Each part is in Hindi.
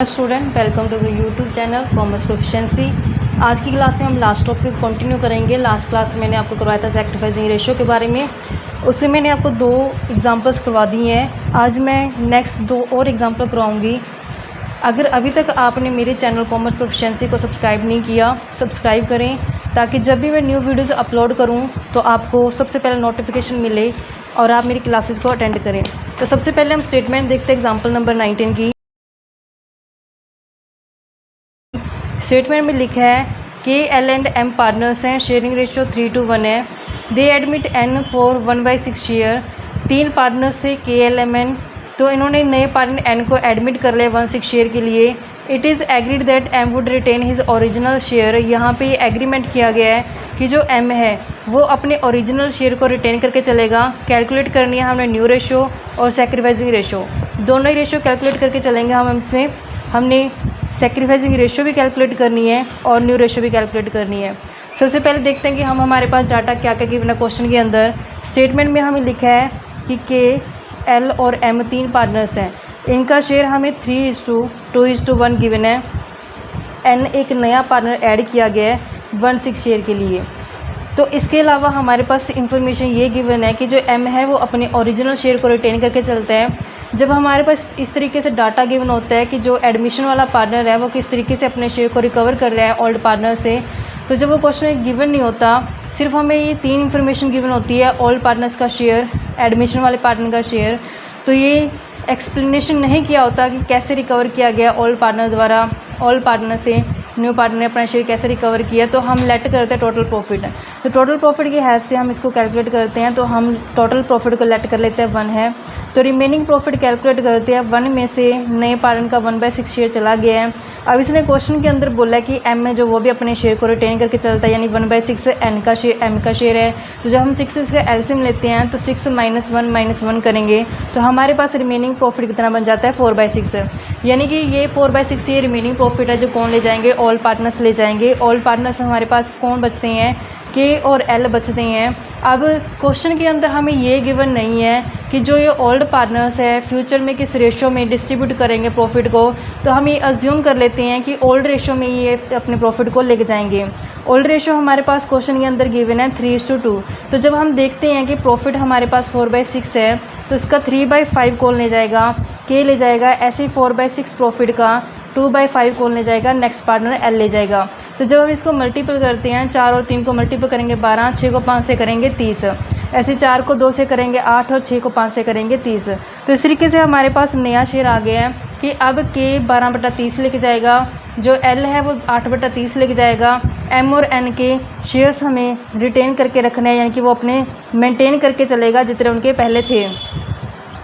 Student welcome to YouTube channel commerce proficiency. आज की क्लास में हम लास्ट टॉपिक कंटिन्यू करेंगे। लास्ट क्लास में मैंने आपको करवाया था सैक्रिफाइसिंग रेशियो के बारे में, उससे मैंने आपको 2 एग्जांपल्स करवा दिए हैं। आज मैं नेक्स्ट 2 और एग्जांपल करवाऊंगी। अगर अभी तक आपने मेरे चैनल कॉमर्स प्रोफिशिएंसी को सब्सक्राइब नहीं किया, सब्सक्राइब करें ताकि जब भी मैं न्यू वीडियोज़ अपलोड करूँ तो आपको सबसे पहले नोटिफिकेशन मिले और आप मेरी क्लासेस को अटेंड करें। तो सबसे पहले हम स्टेटमेंट देखते हैं एग्जाम्पल नंबर 19 की। स्टेटमेंट में लिखा है K L and M partners हैं, शेयरिंग रेशियो 3:1 है। They admit N for 1/6 share. 3 partners थे के एल एम एन, तो इन्होंने नए पार्टनर एन को एडमिट कर लिया 1/6 शेयर के लिए। It is agreed that M would retain his original share. यहाँ पे एग्रीमेंट किया गया है कि जो एम है वो अपने ओरिजिनल शेयर को रिटेन करके चलेगा। कैलकुलेट करनी है हमने न्यू रेशो और सैक्रिफाइसिंग रेशो, दोनों ही रेशो कैलकुलेट करके चलेंगे। इसमें हमने सैक्रिफाइसिंग रेशियो भी कैलकुलेट करनी है और न्यू रेशियो भी कैलकुलेट करनी है। सबसे पहले देखते हैं कि हमारे पास डाटा क्या क्या गिवन है क्वेश्चन के अंदर। स्टेटमेंट में हमें लिखा है कि के एल और एम 3 पार्टनर्स हैं, इनका शेयर हमें 3:2:1 गिवन है। एन एक नया पार्टनर ऐड किया गया है 1/6 शेयर के लिए। तो इसके अलावा हमारे पास इंफॉर्मेशन ये गिवन है कि जो एम है वो अपने ओरिजिनल शेयर को रिटेन करके चलता है। जब हमारे पास इस तरीके से डाटा गिवन होता है कि जो एडमिशन वाला पार्टनर है वो किस तरीके से अपने शेयर को रिकवर कर रहा है ओल्ड पार्टनर से, तो जब वो क्वेश्चन गिवन नहीं होता, सिर्फ हमें ये 3 इन्फॉर्मेशन गिवन होती है, ओल्ड पार्टनर्स का शेयर, एडमिशन वाले पार्टनर का शेयर, तो ये एक्सप्लेनेशन नहीं किया होता कि कैसे रिकवर किया गया ओल्ड पार्टनर द्वारा, ओल्ड पार्टनर से न्यू पार्टनर ने अपना शेयर कैसे रिकवर किया। तो हम लेट करते हैं टोटल प्रॉफिट। तो टोटल प्रॉफिट की हेल्प से हम इसको कैलकुलेट करते हैं। तो हम टोटल प्रॉफिट को लेट कर लेते हैं 1 है, तो रिमेनिंग प्रॉफिट कैलकुलेट करते हैं। 1 में से नए पार्टनर का 1/6 शेयर चला गया है। अब इसने क्वेश्चन के अंदर बोला है कि एम में जो वो भी अपने शेयर को रिटेन करके चलता है, यानी 1/6 एन का शेयर, एम का शेयर है। तो जब हम 6 का एलसीएम लेते हैं तो 6 - 1 करेंगे तो हमारे पास रिमेनिंग प्रॉफिट कितना बन जाता है 4/6। यानी कि ये 4/6 ये रिमेनिंग प्रॉफिट है जो कौन ले जाएंगे, ऑल पार्टनर्स ले जाएंगे। ऑल पार्टनर्स हमारे पास कौन बचते हैं, के और एल बचते हैं। अब क्वेश्चन के अंदर हमें ये गिवन नहीं है कि जो ये ओल्ड पार्टनर्स है फ्यूचर में किस रेशो में डिस्ट्रीब्यूट करेंगे प्रॉफिट को, तो हम ये अज्यूम कर लेते हैं कि ओल्ड रेशो में ये अपने प्रॉफिट को लेके जाएंगे। ओल्ड रेशो हमारे पास क्वेश्चन के अंदर गिवन है 3:2। तो जब हम देखते हैं कि प्रॉफिट हमारे पास 4/6 है तो इसका 3/5 कौन ले जाएगा, के ले जाएगा। ऐसे ही 4/6 प्रॉफिट का 2/5 कौन ले जाएगा, नेक्स्ट पार्टनर एल ले जाएगा। तो जब हम इसको मल्टीपल करते हैं, 4 और 3 को मल्टीपल करेंगे 12, 6 को 5 से करेंगे 30, ऐसे 4 को 2 से करेंगे 8 और 6 को 5 से करेंगे 30। तो इस तरीके से हमारे पास नया शेयर आ गया है कि अब के 12/30 लेके जाएगा, जो एल है वो 8/30 लेके जाएगा। एम और एन के शेयर्स हमें रिटेन करके रखने हैं, यानी कि वो अपने मेंटेन करके चलेगा जितने उनके पहले थे।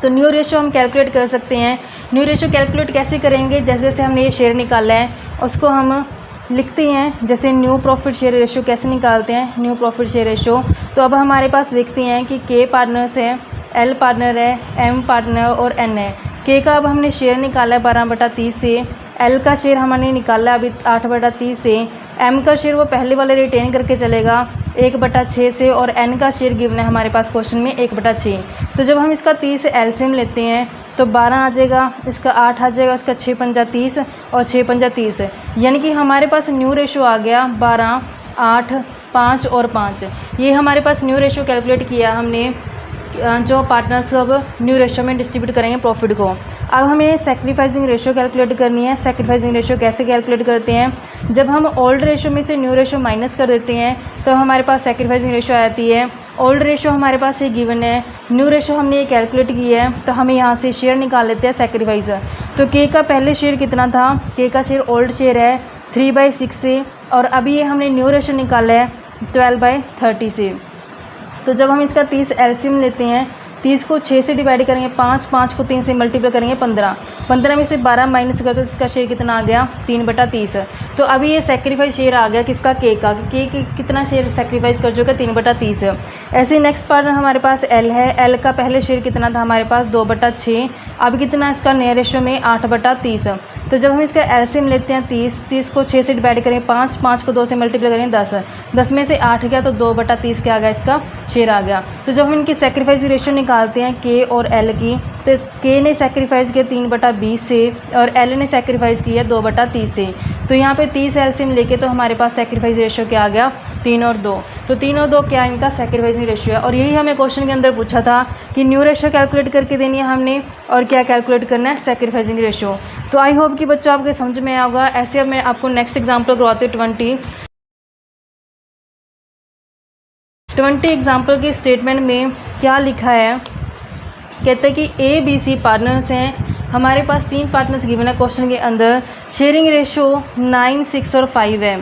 तो न्यू रेशो हम कैलकुलेट कर सकते हैं। न्यू रेशो कैलकुलेट कैसे करेंगे, जैसे जैसे हमने ये शेयर निकाला है उसको हम लिखते हैं। जैसे न्यू प्रॉफिट शेयर रेशो कैसे निकालते हैं, न्यू प्रॉफिट शेयर रेशो। तो अब हमारे पास देखते हैं कि के पार्टनर्स है, एल पार्टनर है, एम पार्टनर और एन है। के का अब हमने शेयर निकाला है 12/30 से, एल का शेयर हमने निकाला अभी 8/30 से, एम का शेयर वो पहले वाले रिटेन करके चलेगा 1/6 से, और एन का शेयर गिवन है हमारे पास क्वेश्चन में 1/6। तो जब हम इसका 30 एलसीएम लेते हैं तो 12 आ जाएगा, इसका 8 आ जाएगा, इसका 6 पंजा 30 और 6 पंजा 30, यानी कि हमारे पास न्यू रेशो आ गया 12, 8, 5 और 5। ये हमारे पास न्यू रेशो कैलकुलेट किया हमने, जो पार्टनर्स अब न्यू रेशो में डिस्ट्रीब्यूट करेंगे प्रॉफिट को। अब हमें सैक्रिफाइसिंग रेशो कैलकुलेट करनी है। सैक्रिफाइसिंग रेशो कैसे कैलकुलेट करते हैं, जब हम ओल्ड रेशो में से न्यू रेशो माइनस कर देते हैं तो हमारे पास सैक्रिफाइसिंग रेशो आती है। ओल्ड रेशो हमारे पास ये गिवन है, न्यू रेशो हमने ये कैलकुलेट की है, तो हमें यहाँ से शेयर निकाल लेते हैं सैक्रिफाइस। तो के का पहले शेयर कितना था, के का शेयर ओल्ड शेयर है 3/6 से, और अभी ये हमने न्यू रेशो निकाला है 12/30 से। तो जब हम इसका 30 एलसीएम लेते हैं, 30 को 6 से डिवाइड करेंगे 5, 5 को 3 से मल्टीप्लाई करेंगे 15, 15 में से 12 माइनस कर तो इसका शेयर कितना आ गया 3/30। तो अभी ये सेक्रीफाइस शेयर आ गया किसका, के का। के कितना शेयर सेक्रीफाइस कर चुका 3/30। ऐसे नेक्स्ट पार्टनर हमारे पास एल है, एल का पहले शेयर कितना था हमारे पास 2/6, अब कितना इसका नए रेशो में 8/30। तो जब हम इसका एलसीएम लेते हैं 30 को 6 से डिवाइड करें 5, 5 को 2 से मल्टीप्लाई करें 10, 10 में से 8 गया तो 2/30 क्या आ गया, इसका शेयर आ गया। तो जब हम इनकी सेक्रीफाइस रेशो निकालते हैं के और एल की, तो के ने सेक्रीफाइस किया 3/20 से और एल ने सेक्रीफाइस किया 2/30 से। तो यहाँ पे 30 एलसीएम लेके तो हमारे पास सेक्रीफाइस रेशियो क्या आ गया, 3 और 2। तो 3 और 2 क्या इनका सेक्रीफाइसिंग रेशियो है। और यही हमें क्वेश्चन के अंदर पूछा था कि न्यू रेशियो कैलकुलेट करके देनी है हमने और क्या कैलकुलेट करना है, सेक्रीफाइसिंग रेशियो। तो आई होप कि बच्चों आपके समझ में आया होगा। ऐसे अब मैं आपको नेक्स्ट एग्जाम्पल करवाती हूँ 20 एग्जाम्पल के स्टेटमेंट में क्या लिखा है। कहते हैं कि ए बी सी पार्टनर्स हैं, हमारे पास 3 पार्टनर्स गिवन है क्वेश्चन के अंदर। शेयरिंग रेशो 9, 6 और 5 है।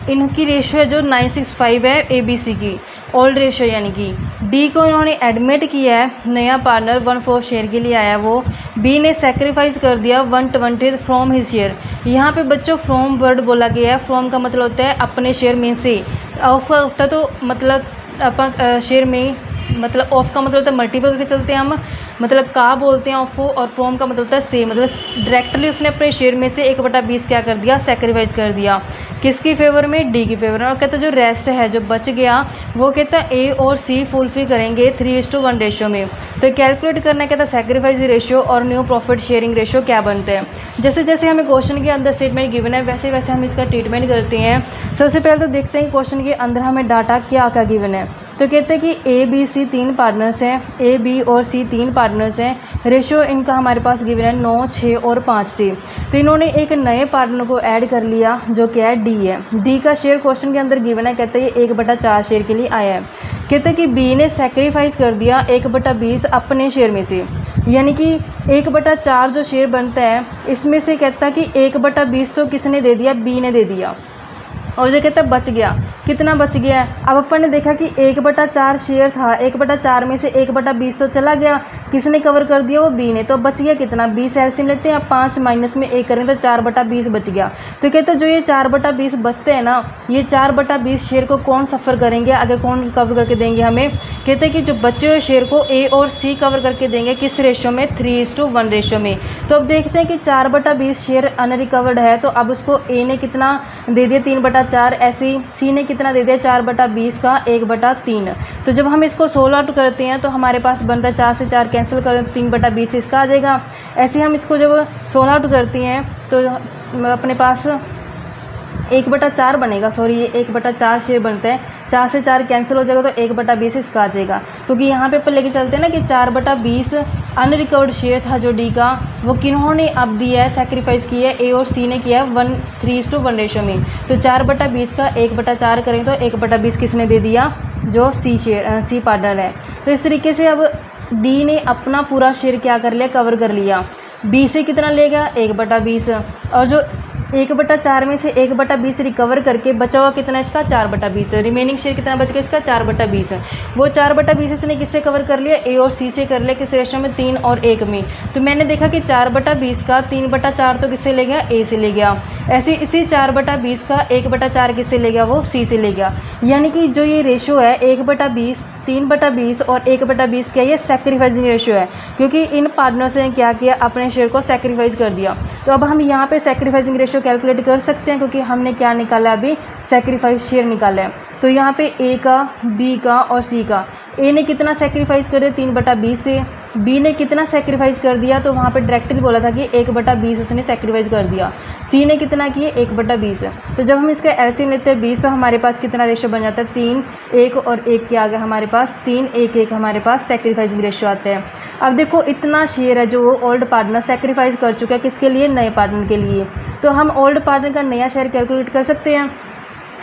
इनकी रेशो है जो 9, 6, 5 है ए बी सी की, ओल्ड रेशो यानी कि। डी को इन्होंने एडमिट किया है, नया पार्टनर 1/4 शेयर के लिए आया वो। बी ने सेक्रीफाइस कर दिया 1/20 फ्रॉम हिज शेयर। यहाँ पे बच्चों फ्रॉम वर्ड बोला गया है। फ्रॉम का मतलब होता है अपने शेयर में से, ऑफ का होता है तो मतलब अपन शेयर में, मतलब ऑफ का मतलब होता है मल्टीपल करके चलते हैं हम, मतलब का बोलते हैं ऑफ को। और फ्रॉम का मतलब होता है से, मतलब डायरेक्टली उसने अपने शेयर में से 1/20 क्या कर दिया, सेक्रीफाइस कर दिया। किसकी फेवर में, डी की फेवर में। और कहता है जो रेस्ट है जो बच गया वो कहता है ए और सी फुलफिल करेंगे 3:1 रेशियो में। तो कैलकुलेट करना है, कहता है सेक्रीफाइस रेशियो और न्यू प्रॉफिट शेयरिंग रेशियो क्या बनते हैं। जैसे जैसे हमें क्वेश्चन के अंदर स्टेटमेंट गिवन है वैसे वैसे हम इसका ट्रीटमेंट करते हैं। सबसे पहले तो देखते हैं क्वेश्चन के अंदर हमें डाटा क्या क्या गिवन है। तो कहते हैं कि ए बी सी 3 पार्टनर्स हैं, ए बी और सी 3 पार्टनर्स हैं। रेशियो इनका हमारे पास गिवन है 9, 6 और 5 से। तो इन्होंने एक नए पार्टनर को ऐड कर लिया जो क्या है, डी है। डी का शेयर क्वेश्चन के अंदर गिवन है, कहते हैं ये 1/4 शेयर के लिए आया है। कहते हैं कि बी ने सेक्रीफाइस कर दिया 1/20 अपने शेयर में से, यानी कि 1/4 जो शेयर बनता है इसमें से कहता है कि 1/20 तो किसने दे दिया, बी ने दे दिया। और जो कहता है बच गया, कितना बच गया है। अब अपन ने देखा कि 1/4 शेयर था, 1/4 में से 1/20 तो चला गया, किसने कवर कर दिया, वो बी ने। तो बच गया कितना, 20 एलसीएम लेते हैं। अब 5 माइनस में 1 करें तो 4/20 बच गया। तो कहते हैं जो ये 4/20 बचते हैं ना, ये 4/20 शेयर को कौन सफ़र करेंगे, आगे कौन कवर करके देंगे हमें। कहते हैं कि जो बचे हुए शेयर को ए और सी कवर करके देंगे, किस रेशो में, 3:1 रेशो में। तो अब देखते हैं कि 4/20 शेयर अनरिकवर्ड है, तो अब उसको ए ने कितना दे दिया, 3/4। ऐसे ही सी ने कितना दे दिया, 4/20 का 1/3। तो जब हम इसको सोल्व आउट करते हैं तो हमारे पास बनता है 4 से 4 कैंसिल कर 3/20 इसका आ जाएगा। ऐसे हम इसको जब सोल्व आउट करते हैं तो अपने पास 1/4 बनेगा, सॉरी ये 1/4 शेयर बनते हैं। 4 से 4 कैंसिल हो जाएगा तो 1/20 इसका आ जाएगा। क्योंकि यहाँ पे अपन लेके चलते हैं ना कि 4/20 अनरिकवर्ड शेयर था जो डी का, वो किन्होंने अब दिया है, सेक्रीफाइस किया है, ए और सी ने किया है 3:1 रेशो में। तो 4/20 का 1/4 करें तो 1/20 किसने दे दिया, जो सी पार्टनर है। तो इस तरीके से अब डी ने अपना पूरा शेयर क्या कर लिया, कवर कर लिया। बी से कितना लेगा, 1/20। और जो 1/4 में से 1/20 रिकवर करके बचा हुआ कितना इसका, 4/20। रिमेनिंग शेयर कितना बच गया इसका, 4/20। वो 4/20 इसने किससे कवर कर लिया, ए और सी से कर लिया, किस रेशो में, 3 और 1 में। तो मैंने देखा कि 4/20 का 3/4 तो किससे ले गया, ए से ले गया। ऐसे इसी 4/20 का 1/4 किससे ले गया, वो सी से ले गया। यानी कि जो ये रेशो है 1/20, 3/20 और 1/20 क्या, ये सेक्रीफाइसिंग रेशियो है। क्योंकि इन पार्टनर्स ने क्या किया, अपने शेयर को सेक्रीफाइस कर दिया। तो अब हम यहाँ पे सेक्रीफाइसिंग रेशियो कैलकुलेट कर सकते हैं, क्योंकि हमने क्या निकाला, अभी सेक्रीफाइस शेयर निकाला है। तो यहाँ पे ए का, बी का और सी का। ए ने कितना सेक्रीफाइस कर दिया, 3/20 से। बी ने कितना सेक्रीफाइस कर दिया, तो वहाँ पे डायरेक्टली बोला था कि 1/20 उसने सेक्रीफाइस कर दिया। सी ने कितना किया, 1/20। तो जब हम इसका एलसीएम लेते हैं 20, तो हमारे पास कितना रेशियो बन जाता है, 3, 1 और 1 के आगे हमारे पास 3, 1, 1 हमारे पास सेक्रीफाइसिंग रेशियो आते हैं। अब देखो इतना शेयर है जो ओल्ड पार्टनर सेक्रीफाइस कर चुका है, किसके लिए, नए पार्टनर के लिए। तो हम ओल्ड पार्टनर का नया शेयर कैलकुलेट कर सकते हैं।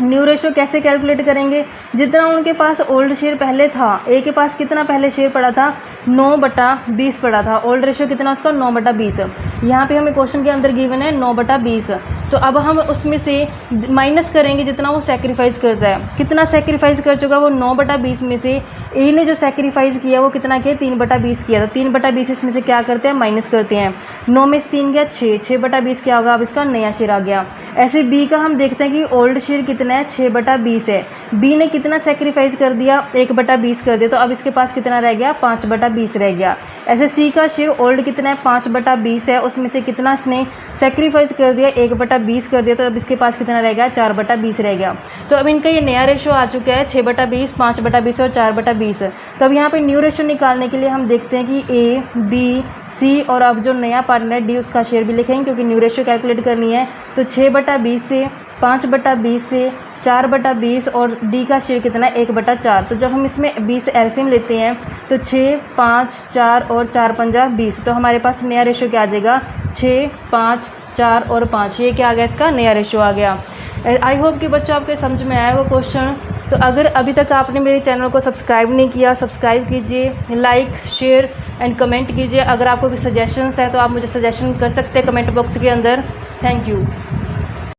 न्यू रेशो कैसे कैलकुलेट करेंगे, जितना उनके पास ओल्ड शेयर पहले था, ए के पास कितना पहले शेयर पड़ा था, 9/20 पड़ा था। ओल्ड रेशो कितना उसका, 9/20। यहाँ पे हमें क्वेश्चन के अंदर गिवन है 9/20। तो अब हम उसमें से माइनस करेंगे जितना वो सेक्रीफाइस करता है। कितना सेक्रीफाइस कर चुका वो, 9/20 में से ए ने जो सेक्रीफाइस किया वो कितना किया, 3/20 किया। तो 3/20 इसमें से क्या करते हैं, माइनस करते हैं। 9 में से 3 गया 6, 6/20 क्या होगा, अब इसका नया शेयर आ गया। ऐसे बी का हम देखते हैं कि ओल्ड शेयर कितना है, 6/20 है। बी ने कितना सेक्रीफाइस कर दिया, 1/20 कर दिया, तो अब इसके पास कितना रह गया, 5/20 रह गया। ऐसे सी का शेयर ओल्ड कितना है, 5/20 है, उसमें से कितना इसने सेक्रीफाइस कर दिया, 1/20 कर दिया, तो अब इसके पास कितना रह गया, 4/20 रह गया। तो अब इनका ये नया रेशो आ चुका है 6/20, 5/20 और 4/20। तो अब यहाँ पे न्यू रेशो निकालने के लिए हम देखते हैं कि ए, बी, सी और अब जो नया पार्टनर है डी, उसका शेयर भी लिखेंगे क्योंकि न्यू रेशो कैलकुलेट करनी है। तो 6/20 से, 5/20 से, 4/20 और डी का शेयर कितना है, 1/4। तो जब हम इसमें 20 एलसीएम लेते हैं तो 6, 5, 4 और 4 पंजा 20, तो हमारे पास नया रेशो क्या आ जाएगा, 6, 5, 4 और 5। ये क्या आ गया, इसका नया रेशो आ गया। आई होप कि बच्चों आपके समझ में आया वो क्वेश्चन। तो अगर अभी तक आपने मेरे चैनल को सब्सक्राइब नहीं किया, सब्सक्राइब कीजिए, लाइक, शेयर एंड कमेंट कीजिए। अगर आपको कोई सजेशंस है तो आप मुझे सजेशन कर सकते हैं कमेंट बॉक्स के अंदर। Thank you.